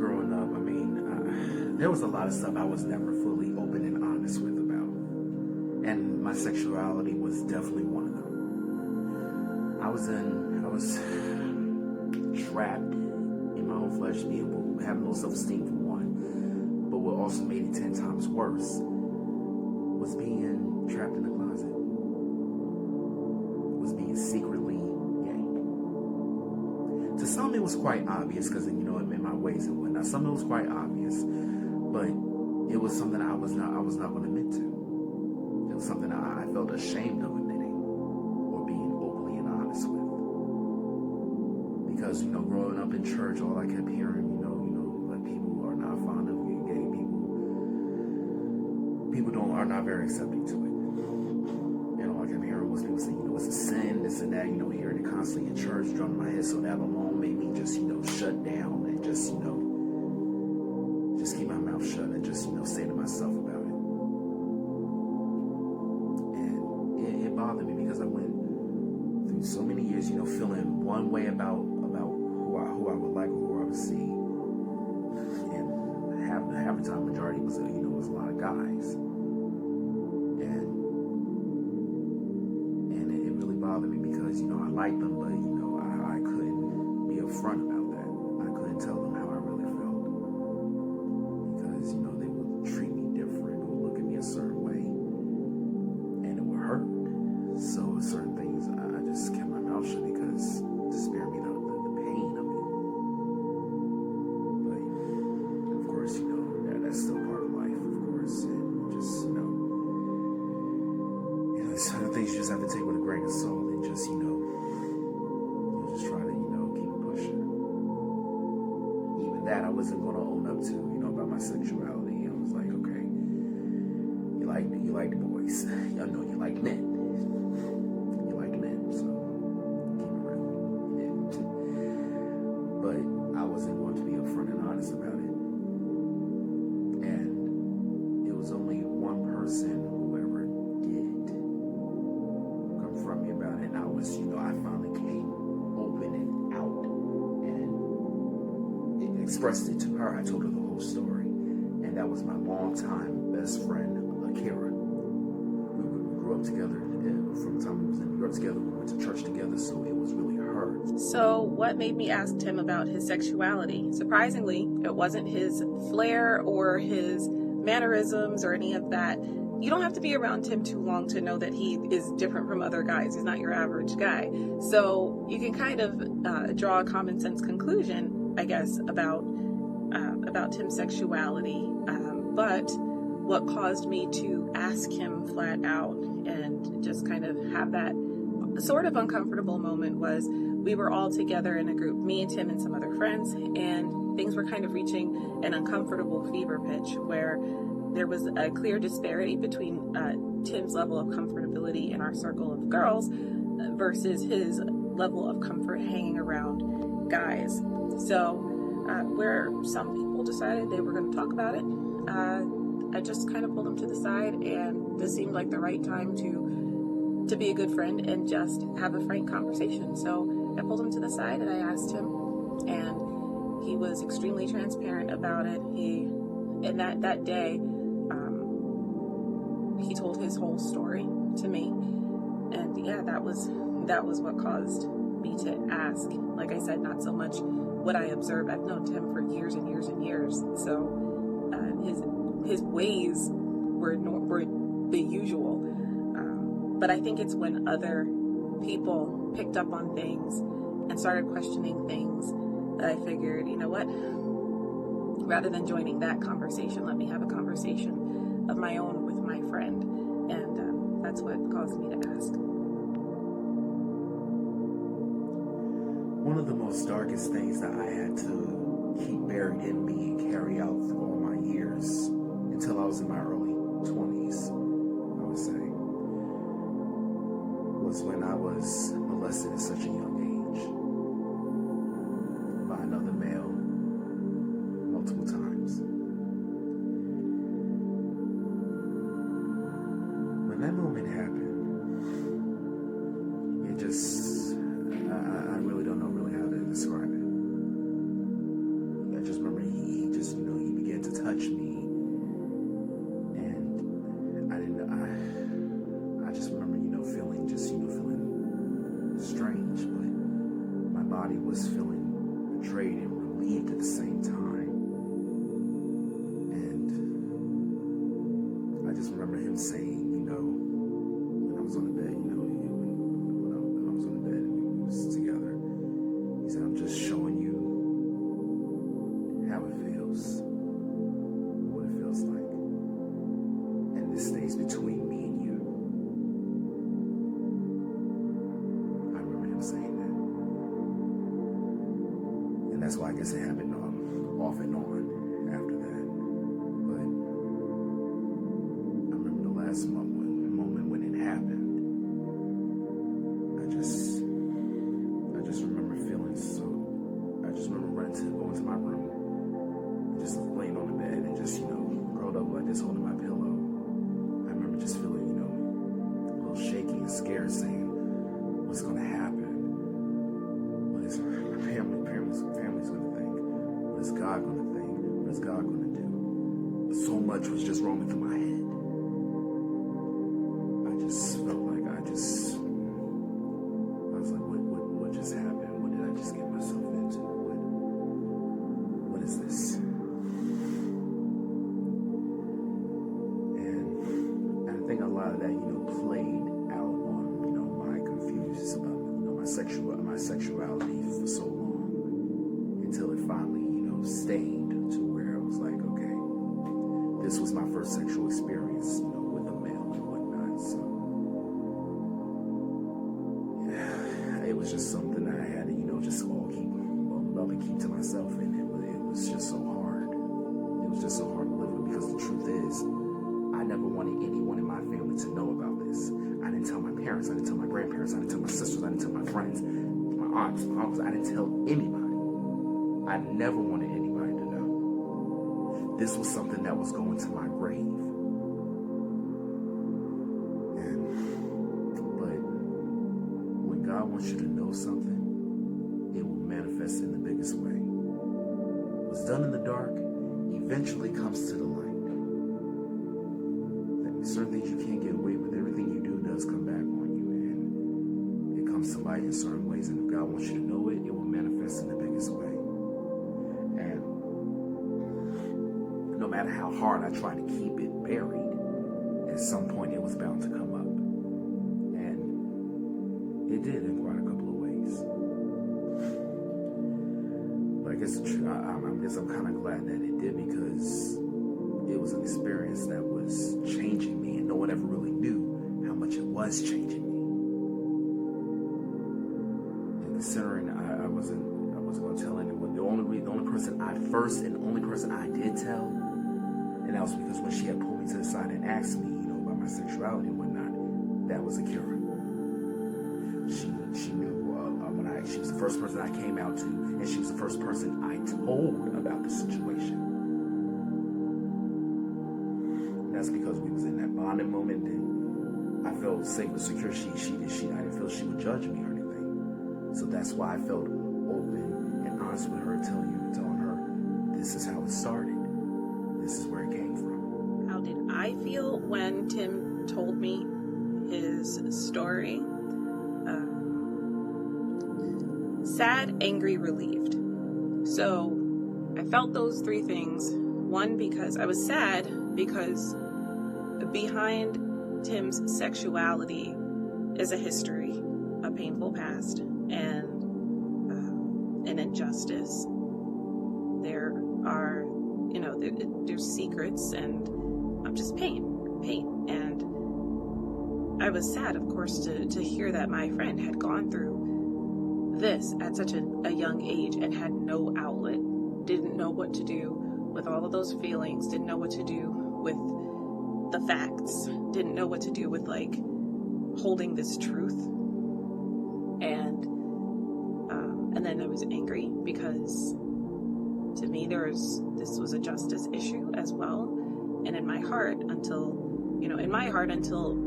growing up, I mean, there was a lot of stuff I was never fully open and honest with about. And my sexuality was definitely one of them. I was trapped in my own flesh, having low self-esteem for one. But what also made it 10 times worse was being trapped in the closet. Was being secretly gay. To some it was quite obvious because, in my ways and whatnot. Some it was quite obvious. But it was something I was not going to admit to. It was something I felt ashamed of admitting or being openly and honest with. Because, growing up in church, all I kept hearing, like people are not fond of gay people. People are not very accepting to it. And all I kept hearing was people saying, it's a sin, this and that, hearing it constantly in church, drumming my head. So that alone made me just, shut down and just keep my mouth shut and just, say to myself about it. And it bothered me because I went through so many years, feeling one way about who I would like or who I would see. And half the time, majority was, was a lot of guys. And it really bothered me because, I liked them, but, I couldn't be upfront about that. I couldn't tell them how I really felt. Because, they would treat me different or look at me a certain way. And it would hurt. So certain things, I just kept my mouth shut because to spare me the pain of it. But, of course, that's still part of life, of course. And just, certain things you just have to take with a grain of salt and just, just try to, keep it pushing. Even that I wasn't going to own up to, about my sexuality. I was like, okay, you like the boys. I know you like men. You like men, so keep it real. Yeah. But I wasn't going to be upfront and honest about it. And it was only one person who ever did confront me about it. And I was, I finally came open and out and expressed it to her. I told her the whole story. And that was my longtime best friend, Akira. We grew up together from the time we was in New York together. We went to church together, so it was really her. So what made me ask Tim about his sexuality? Surprisingly, it wasn't his flair or his mannerisms or any of that. You don't have to be around Tim too long to know that he is different from other guys. He's not your average guy. So you can kind of draw a common sense conclusion, I guess, about Tim's sexuality. But what caused me to ask him flat out and just kind of have that sort of uncomfortable moment was we were all together in a group, me and Tim and some other friends, and things were kind of reaching an uncomfortable fever pitch where there was a clear disparity between Tim's level of comfortability in our circle of girls versus his level of comfort hanging around guys. So where some people decided they were going to talk about it, I just kind of pulled him to the side, and this seemed like the right time to be a good friend and just have a frank conversation. So I pulled him to the side and I asked him, and he was extremely transparent about it. And that day, he told his whole story to me, and yeah, that was what caused me to ask. Like I said, not so much what I observed. I've known Tim for years and years and years, so his ways were the usual. But I think it's when other people picked up on things and started questioning things that I figured, you know what? Rather than joining that conversation, let me have a conversation of my own with my friend. And that's what caused me to ask. One of the most darkest things that I had to keep buried in me and carry out through all my years until I was in my early 20s, I would say, was when I was molested at such a young age by another male multiple times. When that moment happened, it just, I really don't know really how to describe it. I just remember he body was feeling betrayed and relieved at the same time. And I just remember him saying, when I was on the bed, when I was on the bed and we was together, he said, I'm just showing you how it feels, what it feels like. And this stays between me and you. I remember him saying that. And that's why I guess it happened off and on after that. But I remember the last moment when it happened. I just remember feeling I just remember going to my room and just laying on the bed and just, curled up like this holding my pillow. I remember just feeling, a little shaky and scared, saying, what's going to happen? What is my family's going to think? What is God going to think? What is God going to do? So much was just roaming through my head. I just felt like I was like, what just happened? What did I just get myself into? What is this? And I think a lot of that, played out on, my confusions about, my sexuality for so long, until it finally, stained to where I was like, okay, this was my first sexual experience, with a male and whatnot. So yeah, it was just something that I had to, just all keep to myself, and it was just so hard. It was just so hard to live with, because the truth is, I never wanted anyone in my family to know about this. I didn't tell my parents, I didn't tell my grandparents, I didn't tell my sisters, I didn't tell my friends, my aunts, my uncles, I didn't tell anybody. I never wanted anybody to know. This was something that was going to my grave. But when God wants you to know something, it will manifest in the biggest way. What's done in the dark eventually comes to the light. Certain things you can't get away with. Everything you do does come back on you, and it comes to light in certain ways. And if God wants you to know it, it will manifest in the biggest way. And no matter how hard I tried to keep it buried, at some point it was bound to come up. And it did in quite a couple of ways. But I guess I'm kind of glad that it did, because it was an experience that was changing me, and no one ever really knew how much it was changing me. And considering I wasn't going to tell anyone, the only person I did tell, and that was because when she had pulled me to the side and asked me, about my sexuality and whatnot, that was Akira. She knew she was the first person I came out to, and she was the first person I told about the situation. That's because we was in that bonding moment, and I felt safe and secure. I didn't feel she would judge me or anything. So that's why I felt open and honest with her, telling her this is how it started. This is where it came from. How did I feel when Tim told me his story? Sad, angry, relieved. So I felt those three things. One, because I was sad, because behind Tim's sexuality is a history, a painful past, and an injustice. There are, there's secrets and just pain. And I was sad, of course, to hear that my friend had gone through this at such a young age and had no outlet, didn't know what to do with all of those feelings, didn't know what to do with the facts, didn't know what to do with holding this truth. And then I was angry, because to me this was a justice issue as well. And in my heart, until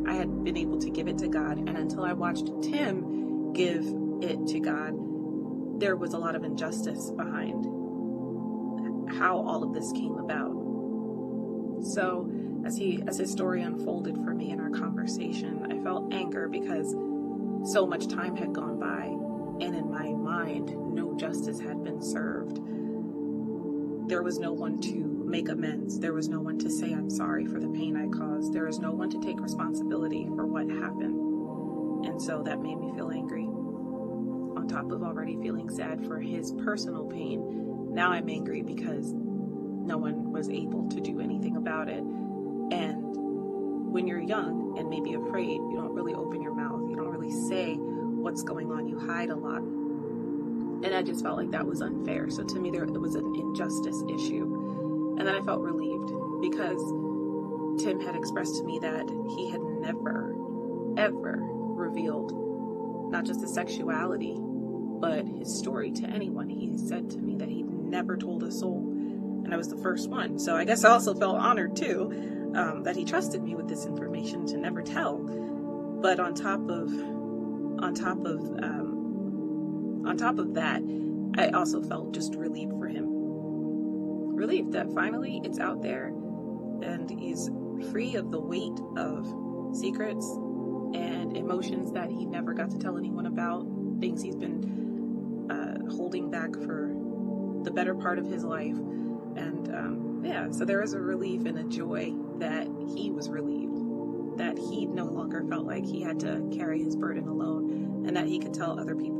I had been able to give it to God, and until I watched Tim give it to God, there was a lot of injustice behind how all of this came about. So as his story unfolded for me in our conversation, I felt anger because so much time had gone by, And in my mind, no justice had been served. There was no one to make amends. There was no one to say, I'm sorry for the pain I caused. There was no one to take responsibility for what happened. And so that made me feel angry. On top of already feeling sad for his personal pain, now I'm angry because no one was able to do anything about it. And when you're young and maybe afraid, you don't really open your mouth. You don't really say what's going on. You hide a lot. And I just felt like that was unfair. So to me, it was an injustice issue. And then I felt relieved because Tim had expressed to me that he had never, ever revealed not just his sexuality, but his story to anyone. He said to me that he'd never told a soul. And I was the first one. So I guess I also felt honored too, that he trusted me with this information to never tell. But on top of that, I also felt just relieved for him. Relieved that finally it's out there and he's free of the weight of secrets and emotions that he never got to tell anyone about, things he's been holding back for the better part of his life. And so there was a relief and a joy that he was relieved, that he no longer felt like he had to carry his burden alone, and that he could tell other people